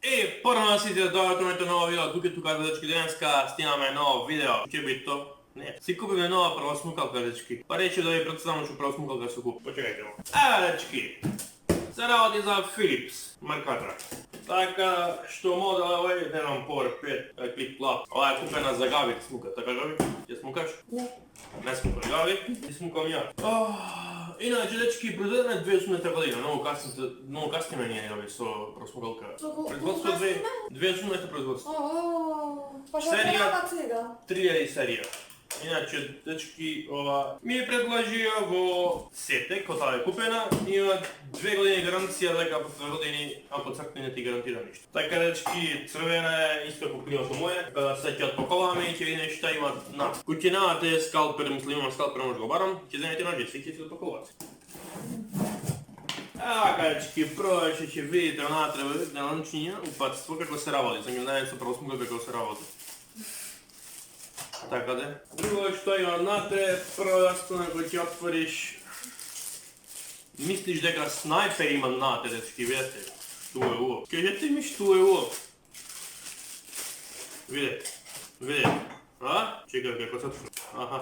И първо си да дойдете на ново видео, тук е тук дечки денска, снимаме ново видео. Че би то? Не. Си купиме нова правосмукалка, дечки. Па рече да ви представам, че правосмукалка се купи. Почекайте му. Дечки. Se radi za Philips markatra. Така, що мога да видите нам Power 5 клип клап. Ова е купена за Гави смука, така Гави? Ти смукаш? Не. Не смукаш Гави? Ти смукам я. Иначе, дечки, произведена 2018 година, много касниме ние Гави со просмукалка. Производство 2018 производство. Pa što Serija. treba cega? 3000 серија. Иначе, дечки, ми е предложија во сете, која е купена, има 2 години гаранција дека по 2 години, ако цркне не ти гарантира ништо. Така, дечки, црвена е исто како примерно моје, кога се ќе отпаковаме и ќе видиме шта има на. Куќината е скалпер, мислам имам скалпер, може го барам, ќе земете ножици и ќе се отпаковате. Така, дечки, прво ќе видите внатре на ланчиња, упатство како се работи, сам ќе знаеме со правосмука како се работи. Така де. Друго што има внатре, прво кога ќе отвориш, мислиш дека снайпер има внатре, дечки, видете. Што е ово? Кажете ми што е ово? Видете. Чекай како се отвори. Аха.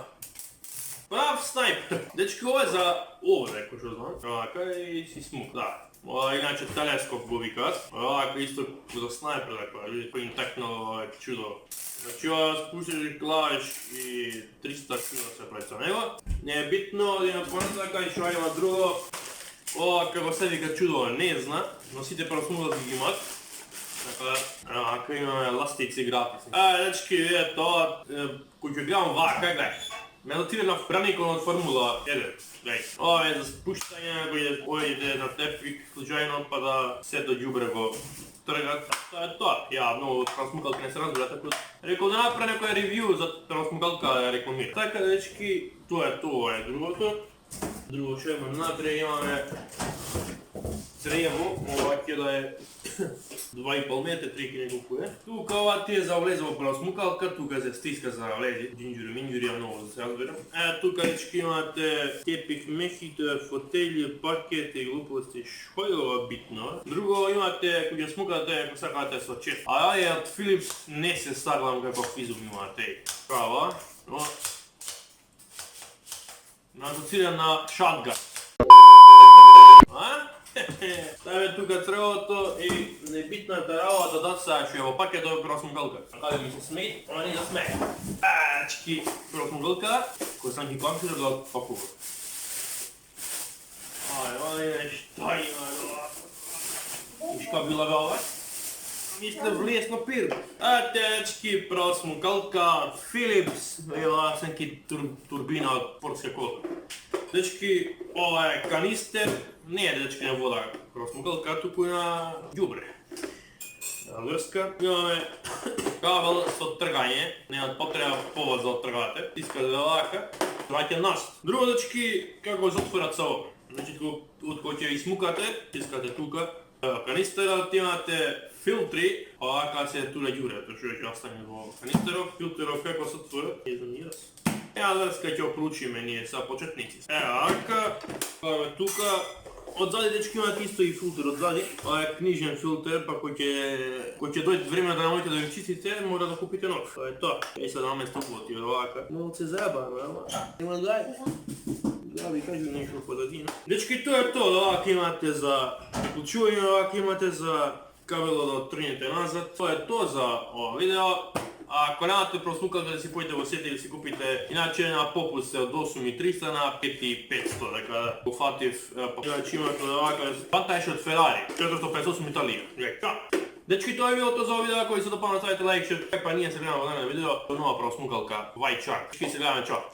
Прав снайпер. Дечки, ова е за овде, ако што знам. Така и си смук, да. Ова иначе телескоп го викаат. Ова исто за снайпер, така, видите кој интекнало чудо. Значи ова спуштиш клавиш и 300 кила се прави со него. Не е битно да има понатака и што има друго. Ова како се вика чудо не зна, но сите просмугалки ги имат. Така, имаме ластици гратисни. Дечки, видите тоа, кој ќе гледам вака, гледај. Ме отиде на вбраникон од Формула 1. Гледај. Ова е за спуштање, кој иде на тепик, случајно па да се до ѓубре го тргат. Тоа е тоа. Ја многу трансмукалки не се разбира, така рекол да направи некој ревју за трансмукалка да ја рекламира. Така, дечки, тоа е другото. Друго што имаме внатре, имаме црево, ова ќе да е 2,5 метра, 3 колку е. Тука ова ти е за влезе во просмукалка, тука се стиска за влезе, джинџури, многу да се разберам. Тука дечки имате тепик мехите, фотели, паркети и глупости, што е ова битно. Друго имате, кога смукате, ако сакате со чест. Од Philips не се саглам каков изум имате. Права, но асоциран на шатган. Ставе тука цревото и небитната работа да се што е во пакетот просмугалка. Каде ми се смеи, ама не да смее. Чки, просмугалка, кој сам ги компјутер да отпакува. Шта има ова? Ишка била бе ова? Мисле влесно пир. Дечки, просмугалка од Philips, ова сенки турбина од порска кола. Дечки, ова е канистер, не е дечки на вода просмукалка, туку на ѓубре. Врска, имаме кабел со тргање, нема потреба повод за оттргавате, искате да вака, тргајте нас. Друго дечки, како се отворат со ово. Значи, од кој ќе измукате, искате тука, канистерот имате филтри, овака се туре ѓубрето, што ќе остане во канистерот, филтерот како се отворат, не знам ни јас. Врска ќе оклучиме ние са почетници. Вака, тука, одзади дечки имате исто и филтер одзади. Ова е книжен филтер, па кој ќе дојде време да намоите да ги чистите, мора да купите нов. Тоа е тоа. Еј се да ме ступлоти од овака. Много се заебано, ама. Нема гај. Да ви кажу нешто подадина. Дечки, тоа е тоа. Овака имате за уклучување, овака имате за кабелот да оттргнете назад. Тоа е тоа за ова видео. Ако немате просмукалка да си појдете во сете или си купите, иначе на попуст се од 8300 на 5500, дека го фатив, иначе имате овака вантаж од Ферари, 458 Италија. Дечки, тоа е било за ова видео, ако ви се допадна ставите лайк, шер, па ние се гледаме во дадено видео, нова просмукалка, White Shark. Дечки, се гледаме, чао!